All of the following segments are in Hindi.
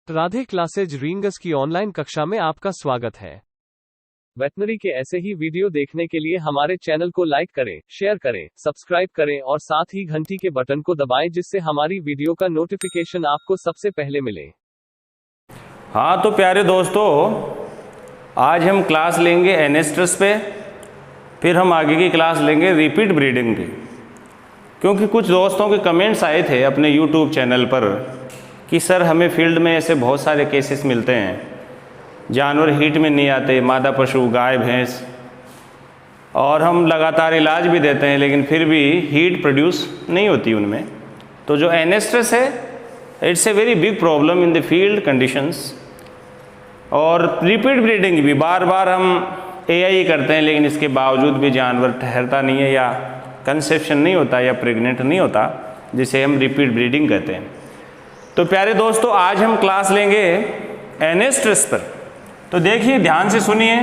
राधे क्लासेज रिंगस की ऑनलाइन कक्षा में आपका स्वागत है। वेटनरी के ऐसे ही वीडियो देखने के लिए हमारे चैनल को लाइक करें, शेयर करें, सब्सक्राइब करें और साथ ही घंटी के बटन को दबाएं जिससे हमारी वीडियो का नोटिफिकेशन आपको सबसे पहले मिले। हाँ तो प्यारे दोस्तों, आज हम क्लास लेंगे एनेस्ट्रस पे, फिर हम आगे की क्लास लेंगे रिपीट ब्रीडिंग पे। क्योंकि कुछ दोस्तों के कमेंट्स आए थे अपने यूट्यूब चैनल पर कि सर हमें फील्ड में ऐसे बहुत सारे केसेस मिलते हैं, जानवर हीट में नहीं आते, मादा पशु गाय भैंस, और हम लगातार इलाज भी देते हैं लेकिन फिर भी हीट प्रोड्यूस नहीं होती उनमें। तो जो एनेस्ट्रस है, it's a very big problem in the field conditions. और रिपीट ब्रीडिंग भी बार बार हम एआई करते हैं लेकिन इसके बावजूद भी जानवर ठहरता नहीं है या कंसेप्शन नहीं होता या प्रेग्नेंट नहीं होता, जिसे हम रिपीट ब्रीडिंग कहते हैं। तो प्यारे दोस्तों, आज हम क्लास लेंगे एनेस्ट्रस पर। तो देखिए, ध्यान से सुनिए,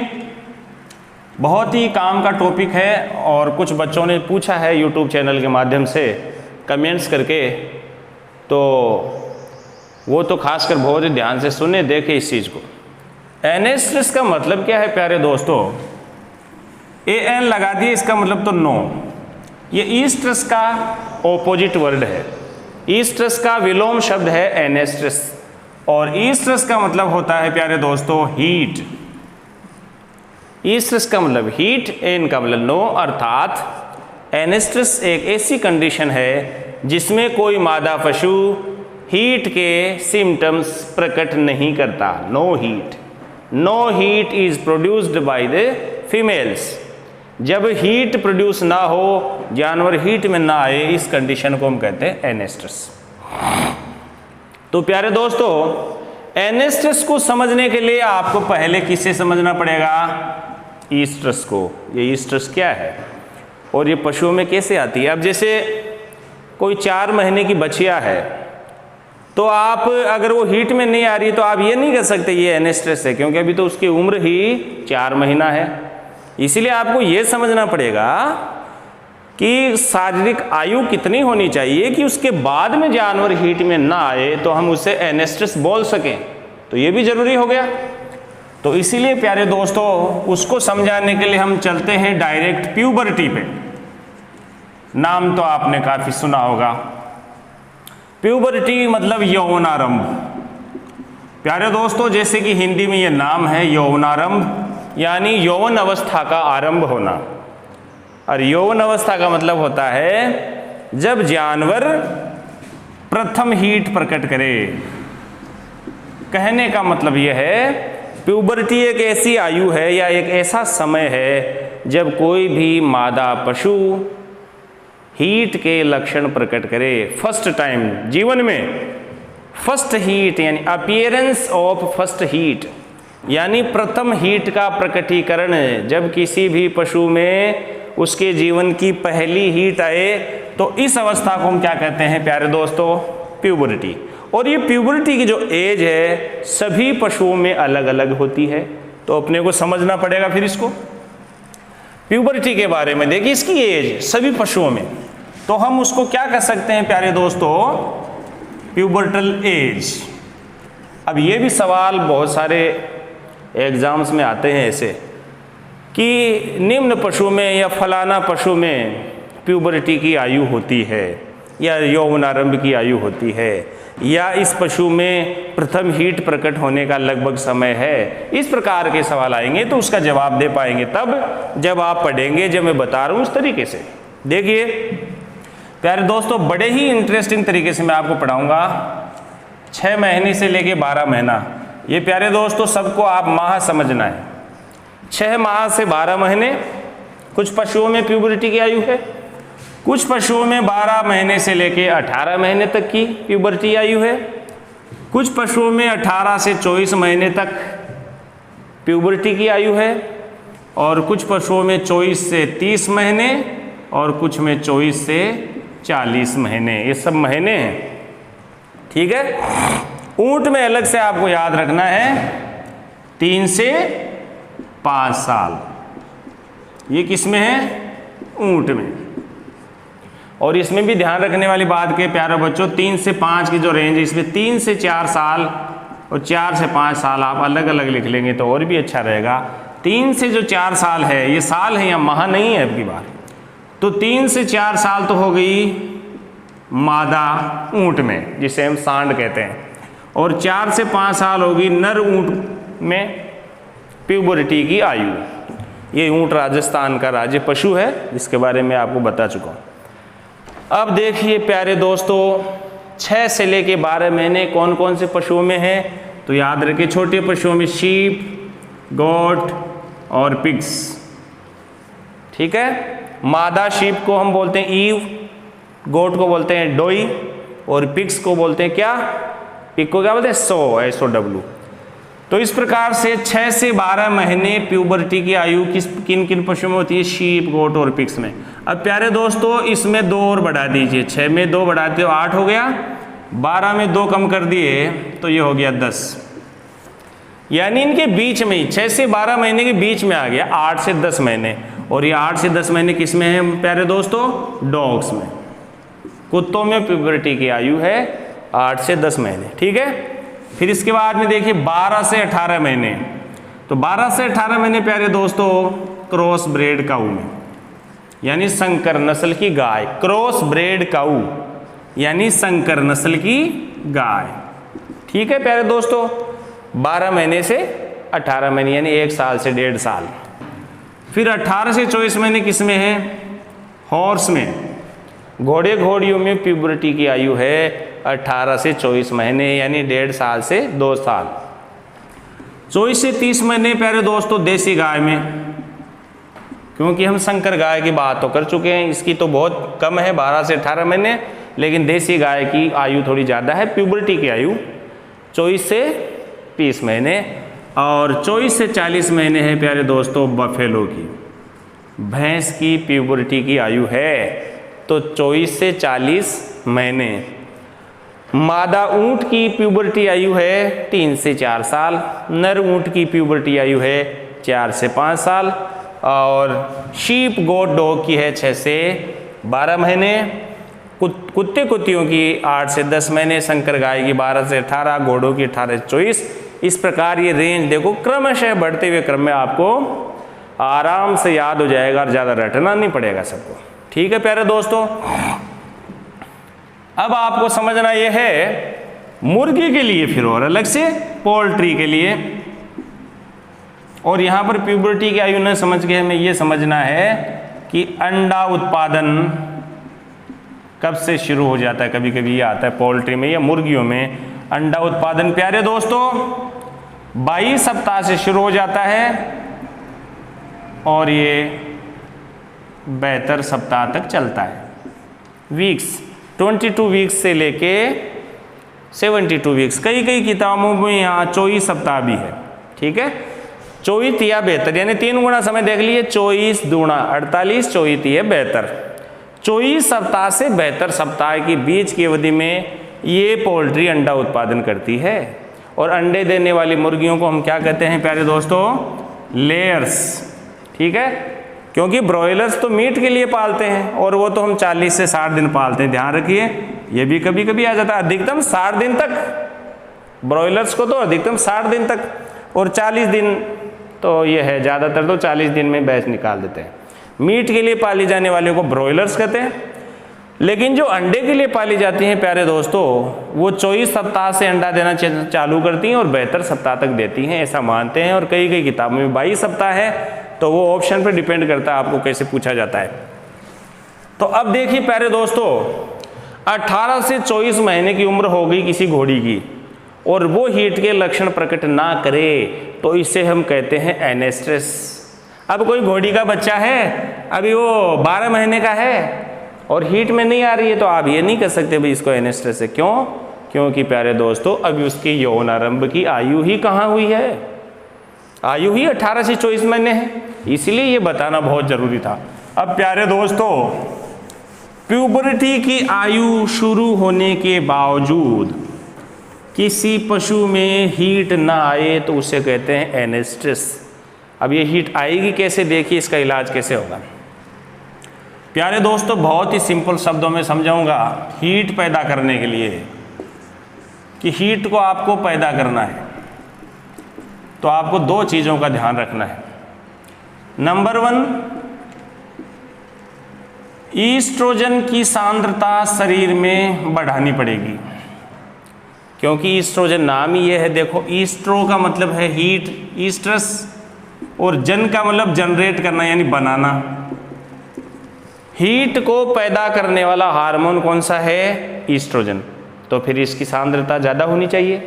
बहुत ही काम का टॉपिक है और कुछ बच्चों ने पूछा है यूट्यूब चैनल के माध्यम से कमेंट्स करके, तो वो तो खासकर बहुत ही ध्यान से सुने, देखे इस चीज़ को। एनेस्ट्रस का मतलब क्या है प्यारे दोस्तों? AN लगा दिए, इसका मतलब तो नो। ये ईस्ट्रस का ऑपोजिट वर्ड है। ईस्ट्रस का विलोम शब्द है एनेस्ट्रस, और ईस्ट्रस का मतलब होता है प्यारे दोस्तों हीट। ईस्ट्रस का मतलब हीट, एन का मतलब नो, अर्थात एनेस्ट्रस एक ऐसी कंडीशन है जिसमें कोई मादा पशु हीट के सिम्टम्स प्रकट नहीं करता। No heat, no heat is produced by the females. जब हीट प्रोड्यूस ना हो, जानवर हीट में ना आए, इस कंडीशन को हम कहते हैं एनेस्ट्रस। तो प्यारे दोस्तों, एनेस्ट्रस को समझने के लिए आपको पहले किससे समझना पड़ेगा? ईस्ट्रस को। ये ईस्ट्रस क्या है और ये पशुओं में कैसे आती है? अब जैसे कोई 4 महीने की बछिया है, तो आप अगर वो हीट में नहीं आ रही तो आप ये नहीं कह सकते ये एनेस्ट्रस है, क्योंकि अभी तो उसकी उम्र ही 4 महीना है। इसीलिए आपको ये समझना पड़ेगा कि शारीरिक आयु कितनी होनी चाहिए कि उसके बाद में जानवर हीट में ना आए तो हम उसे एनेस्ट्रस बोल सकें। तो ये भी जरूरी हो गया। तो इसीलिए प्यारे दोस्तों, उसको समझाने के लिए हम चलते हैं डायरेक्ट प्यूबर्टी पे। नाम तो आपने काफी सुना होगा। प्यूबर्टी मतलब यौवनारंभ। प्यारे दोस्तों, जैसे कि हिंदी में ये नाम है यौवनारंभ, यानी यौवन अवस्था का आरंभ होना। और यौवन अवस्था का मतलब होता है जब जानवर प्रथम हीट प्रकट करे। कहने का मतलब यह है, प्यूबर्टी एक ऐसी आयु है या एक ऐसा समय है जब कोई भी मादा पशु हीट के लक्षण प्रकट करे। फर्स्ट टाइम जीवन में फर्स्ट हीट, यानी अपीयरेंस ऑफ फर्स्ट हीट, यानी प्रथम हीट का प्रकटीकरण। जब किसी भी पशु में उसके जीवन की पहली हीट आए तो इस अवस्था को हम क्या कहते हैं प्यारे दोस्तों? प्यूबर्टी। और ये प्यूबर्टी की जो एज है सभी पशुओं में अलग अलग होती है, तो अपने को समझना पड़ेगा फिर इसको। प्यूबर्टी के बारे में देखिए, इसकी एज सभी पशुओं में, तो हम उसको क्या कह सकते हैं प्यारे दोस्तों? Pubertal age. अब ये भी सवाल बहुत सारे एग्जाम्स में आते हैं ऐसे कि निम्न पशु में या फलाना पशु में प्यूबर्टी की आयु होती है या यौवनारंभ की आयु होती है, या इस पशु में प्रथम हीट प्रकट होने का लगभग समय है। इस प्रकार के सवाल आएंगे तो उसका जवाब दे पाएंगे तब जब आप पढ़ेंगे, जब मैं बता रहा हूँ उस तरीके से। देखिए प्यारे दोस्तों, बड़े ही इंटरेस्टिंग तरीके से मैं आपको पढ़ाऊँगा। 6 महीने से लेके 12 महीना, ये प्यारे दोस्तों सबको आप माह समझना है। 6 माह से 12 महीने कुछ पशुओं में प्यूबर्टी की आयु है, कुछ पशुओं में 12 महीने से लेके 18 महीने तक की प्यूबर्टी आयु है, कुछ पशुओं में 18 से 24 महीने तक प्यूबर्टी की आयु है, और कुछ पशुओं में 24 से 30 महीने और कुछ में 24 से 40 महीने। ये सब महीने हैं, ठीक है। ऊंट में अलग से आपको याद रखना है 3 से 5 साल। ये किस में है? ऊंट में। और इसमें भी ध्यान रखने वाली बात के प्यारे बच्चों, 3 से 5 की जो रेंज है, इसमें 3 से 4 साल और 4 से 5 साल आप अलग अलग लिख लेंगे तो और भी अच्छा रहेगा। 3 से जो 4 साल है, ये साल है या माह नहीं है अब की बार, तो 3 से 4 साल तो हो गई मादा ऊंट में, जिसे हम सांड कहते हैं, और 4 से 5 साल होगी नर ऊंट में प्यूबरिटी की आयु। ये ऊंट राजस्थान का राज्य पशु है, जिसके बारे में आपको बता चुका हूँ। अब देखिए प्यारे दोस्तों, 6 से लेके 12 महीने कौन कौन से पशुओं में है, तो याद रखिए छोटे पशुओं में शीप, गोट और पिग्स। ठीक है, मादा शीप को हम बोलते हैं ईव, गोट को बोलते हैं डोई, और पिग्स को बोलते हैं क्या, पिग को क्या बोलते हैं सो, SOW। तो इस प्रकार से 6 से 12 महीने प्यूबर्टी की आयु किन किन पशुओं में होती है, शीप, गोट और पिग्स में। अब प्यारे दोस्तों, इसमें 2 और बढ़ा दीजिए, 6 में 2 बढ़ाते हो 8 हो गया, 12 में 2 कम कर दिए तो ये हो गया 10, यानी इनके बीच में ही 6 से 12 महीने के बीच में आ गया 8 से 10 महीने। और ये 8 से 10 महीने किस में है प्यारे दोस्तों, डॉग्स में। कुत्तों में प्यूबर्टी की आयु है 8 से 10 महीने। ठीक है, फिर इसके बाद में देखिए 12 से 18 महीने, तो 12 से 18 महीने प्यारे दोस्तों क्रॉस ब्रेड काऊ में, यानी संकर नस्ल की गाय, क्रॉस ब्रेड काऊ यानी संकर नस्ल की गाय। ठीक है प्यारे दोस्तों, 12 महीने से 18 महीने यानी 1 साल से 1.5 साल। फिर 18 से 24 महीने किस में है, हॉर्स में। घोड़े घोड़ियों में प्यूबर्टी की आयु है 18 से 24 महीने यानी 1.5 साल से 2 साल। 24 से 30 महीने प्यारे दोस्तों देसी गाय में, क्योंकि हम संकर गाय की बात तो कर चुके हैं, इसकी तो बहुत कम है 12 से 18 महीने, लेकिन देसी गाय की आयु थोड़ी ज़्यादा है प्यूबर्टी की आयु 24 से 30 महीने। और 24 से 40 महीने है प्यारे दोस्तों बफेलो की, भैंस की प्यूबर्टी की आयु है तो 24 से 40 महीने। मादा ऊंट की प्यूबर्टी आयु है 3 से 4 साल, नर ऊंट की प्यूबर्टी आयु है 4 से 5 साल, और शीप गोट डॉग की है 6 से 12 महीने। कुत्ते कुत्तियों की 8 से 10 महीने, संकर गाय की 12 से 18, घोड़ों की 18 से 24। इस प्रकार ये रेंज देखो क्रमशः बढ़ते हुए क्रम में आपको आराम से याद हो जाएगा और ज़्यादा रटना नहीं पड़ेगा सबको। ठीक है प्यारे दोस्तों, अब आपको समझना यह है मुर्गी के लिए फिर और अलग से पोल्ट्री के लिए, और यहाँ पर प्यूबर्टी की आयु न समझ के हमें यह समझना है कि अंडा उत्पादन कब से शुरू हो जाता है। कभी कभी ये आता है पोल्ट्री में या मुर्गियों में अंडा उत्पादन प्यारे दोस्तों 22 सप्ताह से शुरू हो जाता है और ये 72 सप्ताह तक चलता है। वीक्स 22 वीक्स से लेके 72 वीक्स, कई कई किताबों में यहाँ 24 सप्ताह भी है। ठीक है, 24 या 72 यानी 3 गुना समय देख लीजिए, 24 दूना 48, 24 या 72। 24 सप्ताह से 72 सप्ताह के बीच की अवधि में ये पोल्ट्री अंडा उत्पादन करती है। और अंडे देने वाली मुर्गियों को हम क्या कहते हैं प्यारे दोस्तों, लेयर्स। ठीक है, क्योंकि ब्रॉयलर्स तो मीट के लिए पालते हैं और वो तो हम 40 से 60 दिन पालते हैं, ध्यान रखिए। ये भी कभी कभी आ जाता है अधिकतम 60 दिन तक, ब्रॉयलर्स को तो अधिकतम 60 दिन तक, और 40 दिन तो ये है, ज़्यादातर तो 40 दिन में बैच निकाल देते हैं। मीट के लिए पाली जाने वाले को ब्रॉयलर्स कहते हैं, लेकिन जो अंडे के लिए पाली जाती हैं प्यारे दोस्तों वो 24 सप्ताह से अंडा देना चालू करती हैं और 72 सप्ताह तक देती हैं, ऐसा मानते हैं। और कई कई किताबों में 22 सप्ताह है, तो वो ऑप्शन पर डिपेंड करता है आपको कैसे पूछा जाता है। तो अब देखिए प्यारे दोस्तों, 18 से 24 महीने की उम्र हो गई किसी घोड़ी की और वो हीट के लक्षण प्रकट ना करे तो इसे हम कहते हैं एनेस्ट्रेस। अब कोई घोड़ी का बच्चा है, अभी वो 12 महीने का है और हीट में नहीं आ रही है, तो आप ये नहीं कर सकते भाई इसको एनेस्ट्रेस है। क्यों? क्योंकि प्यारे दोस्तों अभी उसकी यौनारंभ की आयु ही कहाँ हुई है, आयु ही 18 से 24 महीने है, इसलिए ये बताना बहुत जरूरी था। अब प्यारे दोस्तों, प्यूबर्टी की आयु शुरू होने के बावजूद किसी पशु में हीट ना आए तो उसे कहते हैं एनेस्ट्रेस। अब ये हीट आएगी कैसे, देखिए इसका इलाज कैसे होगा। प्यारे दोस्तों बहुत ही सिंपल शब्दों में समझाऊंगा। हीट पैदा करने के लिए कि हीट को आपको पैदा करना है तो आपको दो चीज़ों का ध्यान रखना है। नंबर 1, ईस्ट्रोजन की सांद्रता शरीर में बढ़ानी पड़ेगी, क्योंकि ईस्ट्रोजन नाम ही ये है। देखो, ईस्ट्रो का मतलब है हीट, ईस्ट्रस, और जन का मतलब जनरेट करना यानी बनाना। हीट को पैदा करने वाला हार्मोन कौन सा है? ईस्ट्रोजन। तो फिर इसकी सांद्रता ज़्यादा होनी चाहिए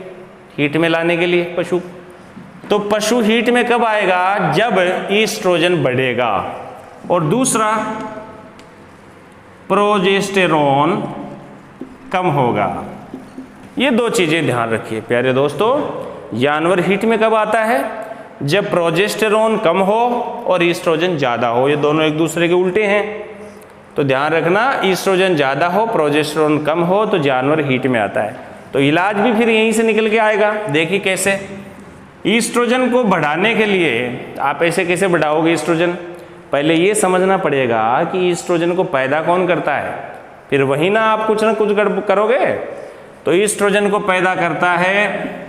हीट में लाने के लिए पशु। तो पशु हीट में कब आएगा? जब ईस्ट्रोजन बढ़ेगा। और दूसरा, प्रोजेस्टेरोन कम होगा। ये दो चीज़ें ध्यान रखिए प्यारे दोस्तों। जानवर हीट में कब आता है? जब प्रोजेस्टेरोन कम हो और ईस्ट्रोजन ज़्यादा हो। ये दोनों एक दूसरे के उल्टे हैं, तो ध्यान रखना, ईस्ट्रोजन ज़्यादा हो, प्रोजेस्टेरोन कम हो तो जानवर हीट में आता है। तो इलाज भी फिर यहीं से निकल के आएगा। देखिए कैसे। ईस्ट्रोजन को बढ़ाने के लिए आप ऐसे कैसे बढ़ाओगे ईस्ट्रोजन? पहले ये समझना पड़ेगा कि ईस्ट्रोजन को पैदा कौन करता है, फिर वही ना आप कुछ ना कुछ करोगे। तो ईस्ट्रोजन को पैदा करता है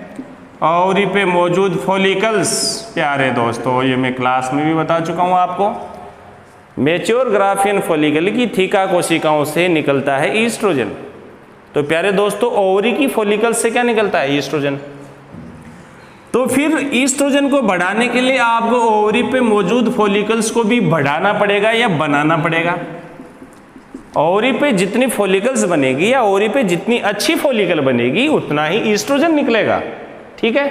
ओवरी पे मौजूद फॉलिकल्स। प्यारे दोस्तों, ये मैं क्लास में भी बता चुका हूँ आपको। मैच्योर ग्राफियन फॉलिकल की थीका कोशिकाओं से निकलता है ईस्ट्रोजन। तो प्यारे दोस्तों, ओवरी की फॉलिकल से क्या निकलता है? ईस्ट्रोजन। तो फिर ईस्ट्रोजन को बढ़ाने के लिए आपको ओवरी पे मौजूद फॉलिकल्स को भी बढ़ाना पड़ेगा या बनाना पड़ेगा। ओवरी पे जितनी फॉलिकल्स बनेगी या ओवरी पे जितनी अच्छी फॉलिकल बनेगी उतना ही ईस्ट्रोजन निकलेगा। ठीक है,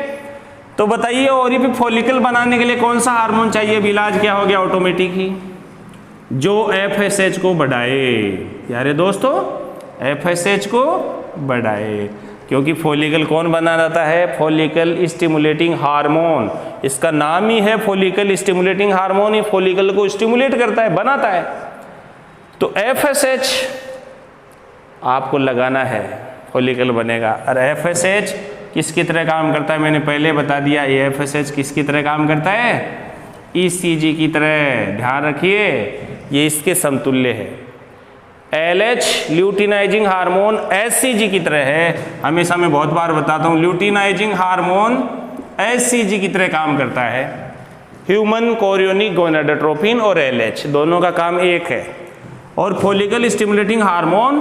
तो बताइए ओवरी पे फॉलिकल बनाने के लिए कौन सा हार्मोन चाहिए? इलाज क्या हो गया? ऑटोमेटिक ही, जो FSH को बढ़ाए। यारे दोस्तों, FSH को बढ़ाए, क्योंकि फॉलिकल कौन बना रहता है? Follicle stimulating hormone. इसका नाम ही है फॉलिकल स्टिमुलेटिंग हार्मोन। ये फॉलिकल को स्टिमुलेट करता है, बनाता है। तो FSH आपको लगाना है, फॉलिकल बनेगा। और FSH किसकी तरह काम करता है? मैंने पहले बता दिया। ये FSH किसकी तरह काम करता है? ECG की तरह। ध्यान रखिए, ये इसके समतुल्य है। LH ल्यूटिनाइजिंग हार्मोन HCG की तरह है। हमेशा मैं बहुत बार बताता हूँ, ल्यूटिनाइजिंग हार्मोन HCG की तरह काम करता है। ह्यूमन कोरियोनिक गोनाडोट्रोपिन और LH दोनों का काम एक है। और फॉलिकल स्टिमुलेटिंग हार्मोन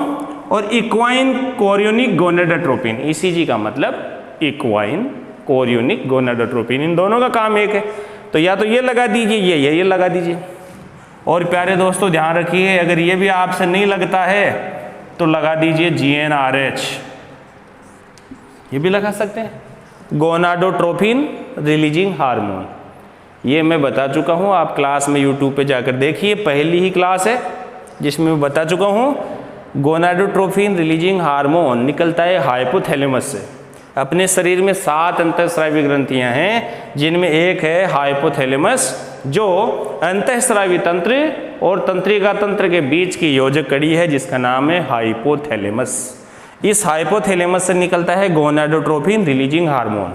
और इक्वाइन कोरियोनिक गोनाडोट्रोपिन, ECG का मतलब इक्वाइन कोरियोनिक गोनाडोट्रोपिन, इन दोनों का काम एक है। तो या तो ये लगा दीजिए, ये लगा दीजिए। और प्यारे दोस्तों ध्यान रखिए, अगर ये भी आपसे नहीं लगता है तो लगा दीजिए GnRH, ये भी लगा सकते हैं। गोनाडोट्रोपिन रिलीजिंग हार्मोन, ये मैं बता चुका हूँ। आप क्लास में YouTube पे जाकर देखिए, पहली ही क्लास है जिसमें मैं बता चुका हूँ। गोनाडोट्रोपिन रिलीजिंग हार्मोन निकलता है हाइपोथैलेमस से। अपने शरीर में 7 अंतःस्रावी ग्रंथियां हैं, जिनमें एक है हाइपोथैलेमस, जो अंतःस्रावी तंत्र और तंत्रिका तंत्र के बीच की योजक कड़ी है, जिसका नाम है हाइपोथैलेमस। इस हाइपोथैलेमस से निकलता है गोनाडोट्रोपिन रिलीजिंग हार्मोन।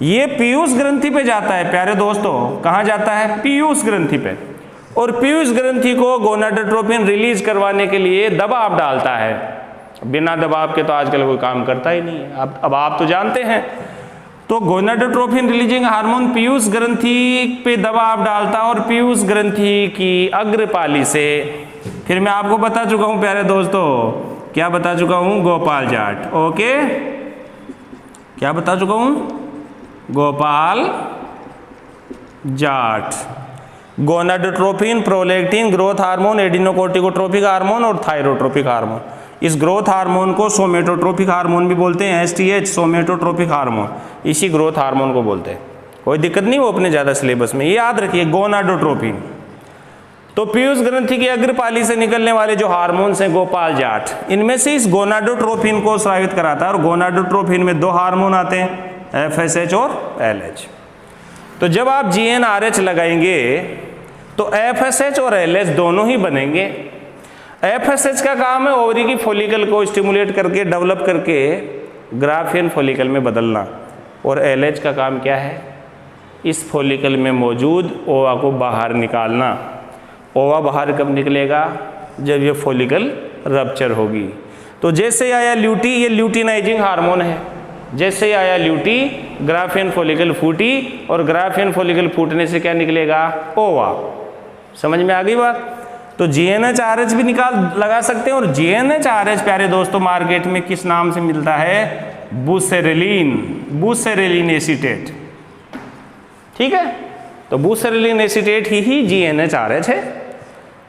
ये पीयूष ग्रंथि पे जाता है प्यारे दोस्तों। कहाँ जाता है? पीयूष ग्रंथि पे। और पीयूष ग्रंथि को गोनाडोट्रोपिन रिलीज करवाने के लिए दबाव डालता है। बिना दबाव के तो आजकल कोई काम करता ही नहीं है। अब आप तो जानते हैं। तो गोनाडोट्रोपिन रिलीजिंग हार्मोन पीयूष ग्रंथि पे दबाव डालता और पीयूष ग्रंथि की अग्रपाली से, फिर मैं आपको बता चुका हूं प्यारे दोस्तों, क्या बता चुका हूं? गोपाल जाट। ओके, क्या बता चुका हूं? Gopal Jat. Gonadotropin, prolactin, growth hormone, adrenocorticotropic hormone और थायरोट्रोपिक हार्मोन। इस ग्रोथ हार्मोन को सोमेटोट्रोपिक हार्मोन भी बोलते हैं, STH सोमेटोट्रोपिक हार्मोन, इसी ग्रोथ हार्मोन को बोलते हैं। कोई दिक्कत नहीं, वो अपने ज़्यादा सिलेबस में, ये याद रखिए गोनाडोट्रोपिन। तो पीयूष ग्रंथि की अग्रपाली से निकलने वाले जो हार्मोन्स हैं गोपाल जाट, इनमें से इस गोनाडोट्रोपिन को स्रावित कराता है। और गोनाडोट्रोपिन में 2 हार्मोन आते हैं, FSH और LH। तो जब आप GnRH लगाएंगे तो FSH और LH दोनों ही बनेंगे। FSH का काम है ओवरी की फॉलिकल को स्टिमुलेट करके, डेवलप करके ग्राफियन फॉलिकल में बदलना। और LH का काम क्या है? इस फॉलिकल में मौजूद ओवा को बाहर निकालना। ओवा बाहर कब निकलेगा? जब ये फॉलिकल रप्चर होगी। तो जैसे आया ल्यूटी, ये ल्यूटिनाइजिंग हार्मोन है। जैसे ही आया ल्यूटी, ग्राफियन फॉलिकल फूटी और ग्राफियन फॉलिकल फूटने से क्या निकलेगा? ओवा। समझ में आ गई बात? तो GnHRH भी लगा सकते हैं। और GnHRH प्यारे दोस्तों मार्केट में किस नाम से मिलता है? Buserelin acetate. ठीक है, तो बुसेरेलिन एसीटेट ही GnHRH है।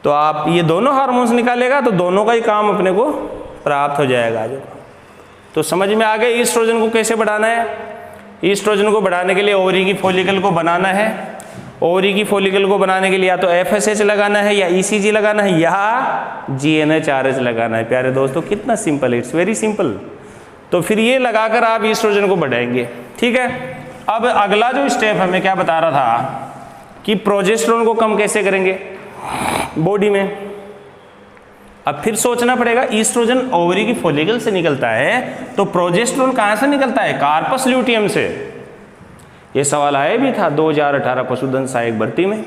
तो आप ये दोनों हार्मोन्स निकालेगा तो दोनों का ही काम अपने को प्राप्त हो जाएगा। तो समझ में आ गया ईस्ट्रोजन को कैसे बढ़ाना है? ईस्ट्रोजन को बढ़ाने के लिए ओवरी की फॉलिकल को बनाना है। ओवरी की फॉलिकल को बनाने के लिए या तो FSH लगाना है या ECG लगाना है या GnHRH लगाना है। प्यारे दोस्तों कितना सिंपल है, इट्स वेरी सिंपल। तो फिर ये लगाकर आप ईस्ट्रोजन को बढ़ाएंगे। ठीक है, अब अगला जो स्टेप हमें क्या बता रहा था कि प्रोजेस्टेरोन को कम कैसे करेंगे बॉडी में। अब फिर सोचना पड़ेगा, ईस्ट्रोजन ओवरी की फॉलिकल से निकलता है तो प्रोजेस्टेरोन कहां से निकलता है? कार्पस ल्यूटियम से। यह सवाल आया भी था 2018 पशुधन सहायक भर्ती में।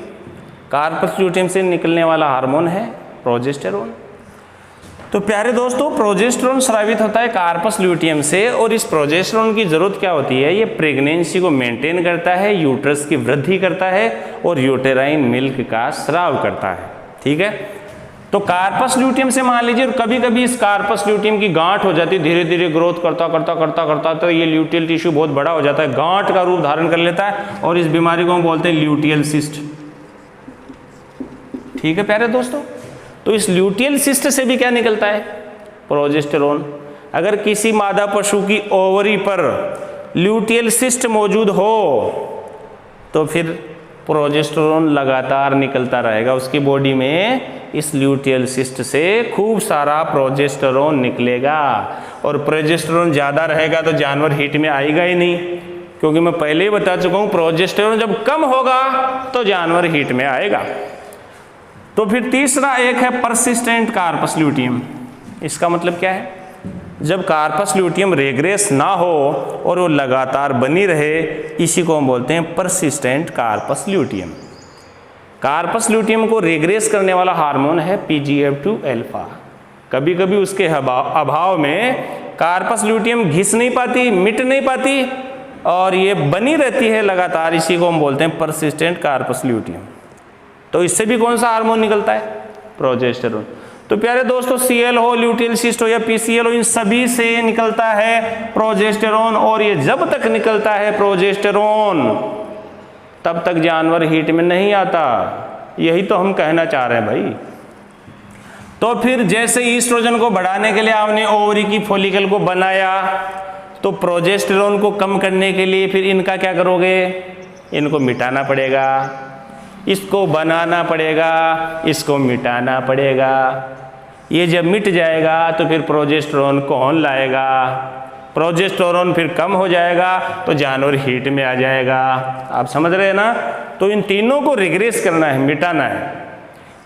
कार्पस ल्यूटियम से निकलने वाला हार्मोन है प्रोजेस्टेरोन। तो प्यारे दोस्तों प्रोजेस्टेरोन स्रावित होता है कार्पस ल्यूटियम से। और इस प्रोजेस्टेरोन की जरूरत क्या होती है? ये प्रेगनेंसी को मेंटेन करता है, यूट्रस की वृद्धि करता है और यूटेराइन मिल्क का स्राव करता है। ठीक है, तो कार्पस ल्यूटियम से मान लीजिए कभी कभी इस कार्पस ल्यूटियम की गांठ हो जाती है, धीरे धीरे ग्रोथ करता करता करता करता तो ये ल्यूटियल टिश्यू बहुत बड़ा हो जाता है, गांठ का रूप धारण कर लेता है और इस बीमारी को हम बोलते हैं ल्यूटियल सिस्ट। ठीक है प्यारे दोस्तों, तो इस ल्यूटियल सिस्ट से भी क्या निकलता है? प्रोजेस्टेरोन। अगर किसी मादा पशु की ओवरी पर ल्यूटियल सिस्ट मौजूद हो तो फिर प्रोजेस्टेरोन लगातार निकलता रहेगा उसकी बॉडी में। इस ल्यूटियल सिस्ट से खूब सारा प्रोजेस्टेरोन निकलेगा और प्रोजेस्टेरोन ज़्यादा रहेगा तो जानवर हीट में आएगा ही नहीं, क्योंकि मैं पहले ही बता चुका हूँ प्रोजेस्टेरोन जब कम होगा तो जानवर हीट में आएगा। तो फिर तीसरा एक है परसिस्टेंट कार्पस ल्यूटियम। इसका मतलब क्या है? जब कार्पस ल्यूटियम रेग्रेस ना हो और वो लगातार बनी रहे, इसी को हम बोलते हैं persistent corpus luteum. Corpus luteum को रेग्रेस करने वाला हार्मोन है PGF2 अल्फा। कभी कभी उसके अभाव में कार्पस ल्यूटियम घिस नहीं पाती, मिट नहीं पाती और ये बनी रहती है लगातार, इसी को हम बोलते हैं परसिस्टेंट कार्पस ल्यूटियम। तो इससे भी कौन सा हार्मोन निकलता है? प्रोजेस्टेरोन। तो प्यारे दोस्तों Cl हो, ल्यूटियल सिस्ट हो या PCL हो, इन सभी से निकलता है प्रोजेस्टेरोन। और ये जब तक निकलता है प्रोजेस्टेरोन तब तक जानवर हीट में नहीं आता। यही तो हम कहना चाह रहे हैं भाई। तो फिर जैसे ईस्ट्रोजन को बढ़ाने के लिए आपने ओवरी की फॉलिकल को बनाया तो प्रोजेस्टेरोन को कम करने के लिए फिर इनका क्या करोगे? इनको मिटाना पड़ेगा, इसको बनाना पड़ेगा, इसको मिटाना पड़ेगा। ये जब मिट जाएगा तो फिर प्रोजेस्टेरोन कौन लाएगा? प्रोजेस्टेरोन फिर कम हो जाएगा तो जानवर हीट में आ जाएगा। आप समझ रहे हैं ना? तो इन तीनों को रिग्रेस करना है, मिटाना है।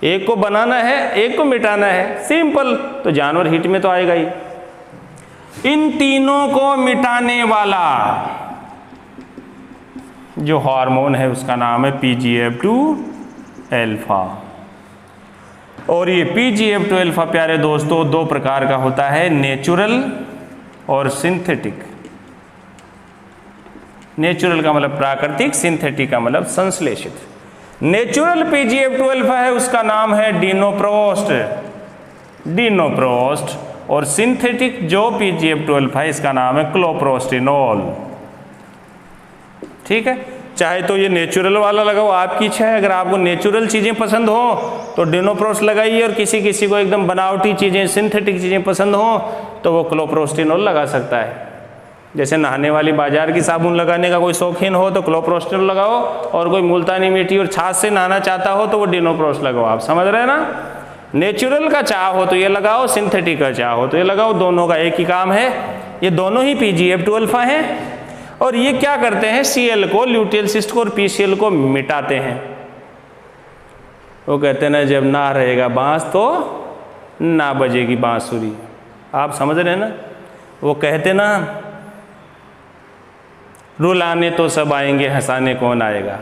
एक को बनाना है, एक को मिटाना है, सिंपल। तो जानवर हीट में तो आएगा ही। इन तीनों को मिटाने वाला जो हार्मोन है उसका नाम है PGF2 अल्फा। और ये PGF2 अल्फा प्यारे दोस्तों दो प्रकार का होता है, नेचुरल और सिंथेटिक। नेचुरल का मतलब प्राकृतिक, सिंथेटिक का मतलब संश्लेषित। नेचुरल PGF2 अल्फा है, उसका नाम है डिनोप्रोस्ट। और सिंथेटिक जो PGF2 अल्फा है इसका नाम है क्लोप्रोस्टिनोल। ठीक है, चाहे तो ये नेचुरल वाला लगाओ, आपकी इच्छा है। अगर आपको नेचुरल चीज़ें पसंद हो तो डिनोप्रोस्ट लगाइए, और किसी किसी को एकदम बनावटी चीज़ें, सिंथेटिक चीज़ें पसंद हो तो वो क्लोप्रोस्टिनोल लगा सकता है। जैसे नहाने वाली बाजार की साबुन लगाने का कोई शौकीन हो तो क्लोप्रोस्टिनोल लगाओ, और कोई मुल्तानी मिट्टी और छाछ से नहाना चाहता हो तो वो डिनोप्रोस्ट लगाओ। आप समझ रहे हैं ना? नेचुरल का चाह हो तो ये लगाओ, सिंथेटिक का चाह हो तो ये लगाओ, दोनों का एक ही काम है। ये दोनों ही PGF2 अल्फा हैं और ये क्या करते हैं? Cl को, ल्यूटियल सिस्ट को और PCL को मिटाते हैं। वो कहते हैं ना, जब ना रहेगा बांस तो ना बजेगी बांसुरी। आप समझ रहे हैं ना? वो कहते ना, रुलाने तो सब आएंगे, हंसाने कौन आएगा।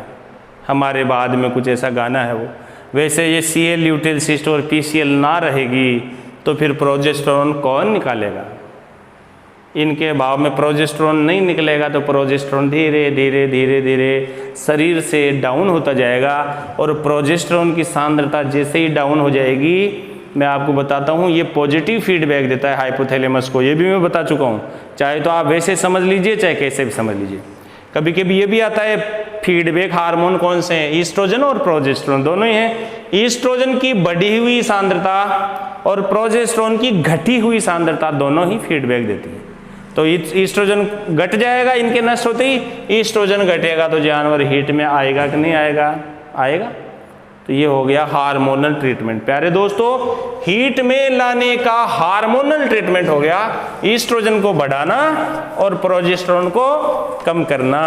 हमारे बाद में कुछ ऐसा गाना है वो। वैसे ये Cl, ल्यूटियल सिस्ट और PCL ना रहेगी तो फिर प्रोजेस्टेरोन कौन निकालेगा? इनके अभाव में प्रोजेस्टेरोन नहीं निकलेगा तो प्रोजेस्टेरोन धीरे धीरे धीरे धीरे शरीर से डाउन होता जाएगा। और प्रोजेस्टेरोन की सांद्रता जैसे ही डाउन हो जाएगी, मैं आपको बताता हूँ, ये पॉजिटिव फीडबैक देता है हाइपोथैलेमस को। ये भी मैं बता चुका हूँ, चाहे तो आप वैसे समझ लीजिए चाहे कैसे भी समझ लीजिए। कभी कभी ये भी आता है फीडबैक हार्मोन कौन से हैं, ईस्ट्रोजन और प्रोजेस्टेरोन दोनों ही हैं। ईस्ट्रोजन की बढ़ी हुई सांद्रता और प्रोजेस्टेरोन की घटी हुई सांद्रता दोनों ही फीडबैक देती है। तो ईस्ट्रोजन घट जाएगा इनके नष्ट होते ही, ईस्ट्रोजन घटेगा तो जानवर हीट में आएगा कि नहीं आएगा, आएगा। तो ये हो गया हार्मोनल ट्रीटमेंट। प्यारे दोस्तों, हीट में लाने का हार्मोनल ट्रीटमेंट हो गया ईस्ट्रोजन को बढ़ाना और प्रोजेस्टेरोन को कम करना।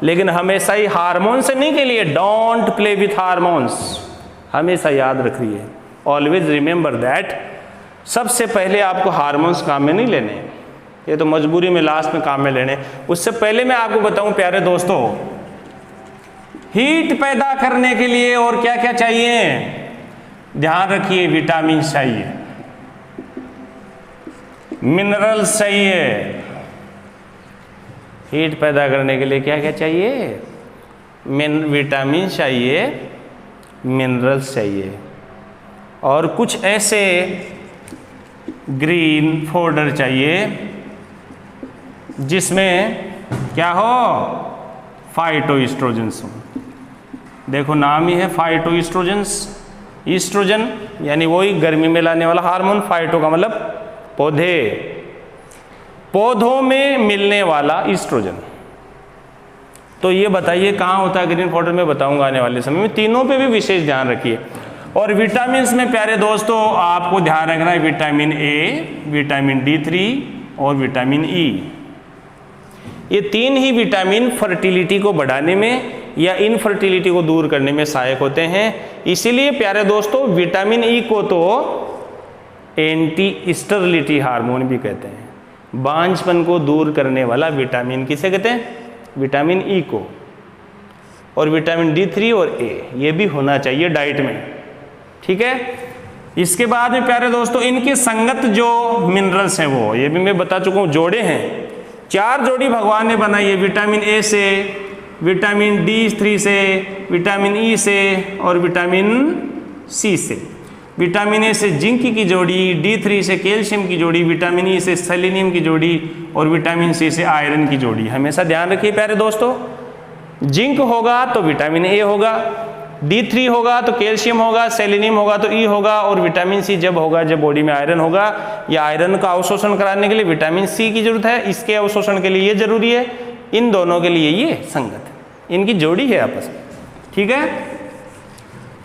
लेकिन हमेशा ही हार्मोन से नहीं के लिए, डोंट प्ले विथ हार्मोन्स, हमेशा याद रखिए, ऑलवेज रिमेंबर दैट। सबसे पहले आपको हार्मोन्स काम में नहीं लेने, ये तो मजबूरी में लास्ट में काम में लेने। उससे पहले मैं आपको बताऊं प्यारे दोस्तों, हीट पैदा करने के लिए और क्या क्या चाहिए, ध्यान रखिए, विटामिन चाहिए, मिनरल्स चाहिए। हीट पैदा करने के लिए क्या क्या चाहिए, विटामिन चाहिए, मिनरल्स चाहिए, और कुछ ऐसे ग्रीन फोडर चाहिए जिसमें क्या हो, फाइटोएस्ट्रोजेंस हो। देखो नाम ही है फाइटोएस्ट्रोजेंस। ईस्ट्रोजन यानी वही गर्मी में लाने वाला हार्मोन, फाइटो का मतलब पौधे, पौधों में मिलने वाला ईस्ट्रोजन। तो ये बताइए कहाँ होता है ग्रीन फोडर में, बताऊंगा आने वाले समय में। तीनों पे भी विशेष ध्यान रखिए। और विटामिन में प्यारे दोस्तों आपको ध्यान रखना है विटामिन ए, विटामिन D3 और विटामिन ई। ये तीन ही विटामिन फर्टिलिटी को बढ़ाने में या इनफर्टिलिटी को दूर करने में सहायक होते हैं। इसीलिए प्यारे दोस्तों विटामिन ई को तो एंटी स्टेरिलिटी हार्मोन भी कहते हैं। बांझपन को दूर करने वाला विटामिन किसे कहते हैं, विटामिन ई को। और विटामिन D3 और ए ये भी होना चाहिए डाइट में, ठीक है। इसके बाद में प्यारे दोस्तों इनके संगत जो मिनरल्स हैं वो ये भी मैं बता चुका हूँ, जोड़े हैं। 4 जोड़ी भगवान ने बनाई है, विटामिन ए से, विटामिन D3 से, विटामिन ई से और विटामिन सी से। विटामिन ए से जिंक की जोड़ी, D3 से कैल्शियम की जोड़ी, विटामिन ई से सेलेनियम की जोड़ी और विटामिन सी से आयरन की जोड़ी। हमेशा ध्यान रखिए प्यारे दोस्तों, जिंक होगा तो विटामिन ए होगा, D3 होगा तो कैल्शियम होगा, सेलेनियम होगा तो ई होगा, और विटामिन सी जब होगा जब बॉडी में आयरन होगा। या आयरन का अवशोषण कराने के लिए विटामिन सी की जरूरत है, इसके अवशोषण के लिए ये जरूरी है, इन दोनों के लिए ये संगत है, इनकी जोड़ी है आपस में, ठीक है।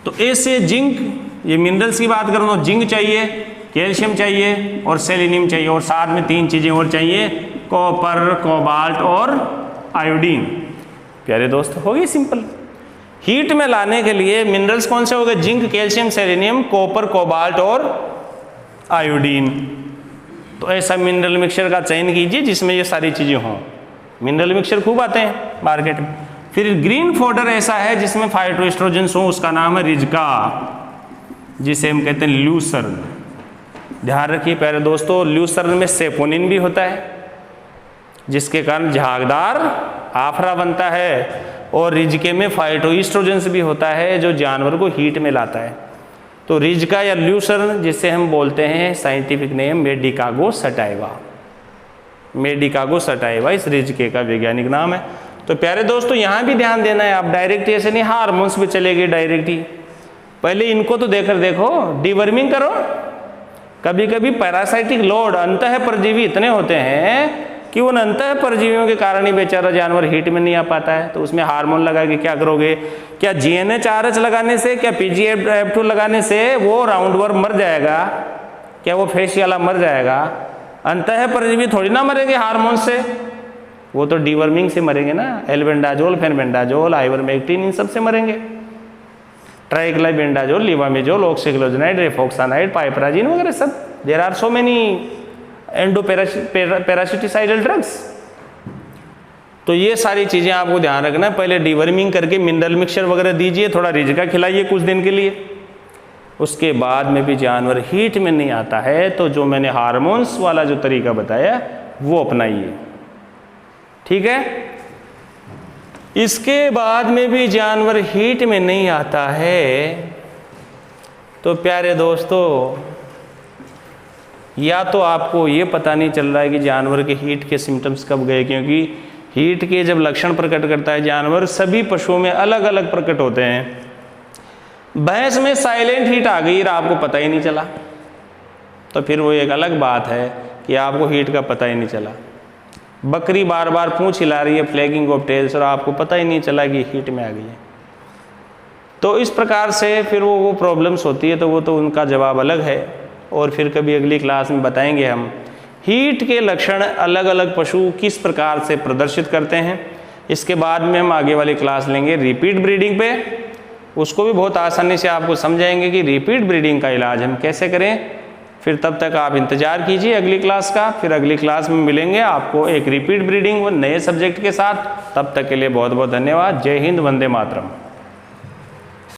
तो ए से जिंक, ये मिनरल्स की बात करूँ तो जिंक चाहिए, कैल्शियम चाहिए और सेलेनियम चाहिए, और साथ में 3 चीजें और चाहिए, कॉपर, कोबाल्ट और आयोडीन। प्यारे दोस्त हो गई सिंपल। हीट में लाने के लिए मिनरल्स कौन से हो गए, zinc, calcium, selenium, copper, cobalt और आयोडीन। तो ऐसा मिनरल मिक्सचर का चयन कीजिए जिसमें ये सारी चीजें हों। मिनरल मिक्सचर खूब आते हैं मार्केट में। फिर ग्रीन फोडर ऐसा है जिसमें फाइटोएस्ट्रोजेंस हो, उसका नाम है रिजका, जिसे हम कहते हैं ल्यूसर्न। ध्यान रखिए प्यारे दोस्तों, ल्यूसर्न में सेपोनिन भी होता है जिसके कारण झागदार आफरा बनता है, और रिजके में फाइटोएस्ट्रोजेंस भी होता है जो जानवर को हीट में लाता है। तो रिजका या ल्यूसर्न जिसे हम बोलते हैं साइंटिफिक नेम मेडिकागो सटाइवा, मेडिकागो सटाइवा इस रिजके का वैज्ञानिक नाम है। तो प्यारे दोस्तों यहाँ भी ध्यान देना है, आप डायरेक्ट ऐसे नहीं हार्मोन्स पे चले गए डायरेक्ट ही, पहले इनको तो देकर देखो, डिवर्मिंग करो। कभी कभी पैरासाइटिक लोड, अंतः परजीवी इतने होते हैं कि उन अंतः परजीवियों के कारण ही बेचारा जानवर हीट में नहीं आ पाता है। तो उसमें हार्मोन लगा के क्या करोगे, क्या GnRH लगाने से, क्या PGF2 लगाने से वो राउंडवर्म मर जाएगा, क्या वो फेशियाला मर जाएगा? अंतः परजीवी थोड़ी ना मरेंगे हार्मोन से, वो तो डिवर्मिंग से मरेंगे ना, एल्बेंडाजोल, फेनबेंडाजोल, आइवरमेक्टिन, इन सब से मरेंगे। ट्राइक्लाइबेंडाजोल, लिवामेजोल, ऑक्सीक्लोजनाइड, रेफोक्सानाइड, पाइपराजिन वगैरह सब, there are so many endoparasiticidal drugs. तो ये सारी चीज़ें आपको ध्यान रखना है। पहले डिवर्मिंग करके मिनरल मिक्सचर वगैरह दीजिए, थोड़ा रिजका खिलाइए कुछ दिन के लिए। उसके बाद में भी जानवर हीट में नहीं आता है तो जो मैंने हार्मोन्स वाला जो तरीका बताया वो अपनाइए, ठीक है। इसके बाद में भी जानवर हीट में नहीं आता है तो प्यारे दोस्तों, या तो आपको ये पता नहीं चल रहा है कि जानवर के हीट के सिम्टम्स कब गए, क्योंकि हीट के जब लक्षण प्रकट करता है जानवर, सभी पशुओं में अलग अलग प्रकट होते हैं। भैंस में साइलेंट हीट आ गई और आपको पता ही नहीं चला, तो फिर वो एक अलग बात है कि आपको हीट का पता ही नहीं चला। बकरी बार बार पूंछ हिला रही है, फ्लैगिंग ऑफ टेल्स, और आपको पता ही नहीं चला कि हीट में आ गई है। तो इस प्रकार से फिर वो प्रॉब्लम्स होती है, तो वो तो उनका जवाब अलग है और फिर कभी अगली क्लास में बताएंगे हम हीट के लक्षण अलग अलग पशु किस प्रकार से प्रदर्शित करते हैं। इसके बाद में हम आगे वाली क्लास लेंगे रिपीट ब्रीडिंग पे, उसको भी बहुत आसानी से आपको समझाएंगे कि रिपीट ब्रीडिंग का इलाज हम कैसे करें। फिर तब तक आप इंतजार कीजिए अगली क्लास का, फिर अगली क्लास में मिलेंगे आपको एक रिपीट ब्रीडिंग व नए सब्जेक्ट के साथ। तब तक के लिए बहुत बहुत धन्यवाद। जय हिंद, वंदे मातरम।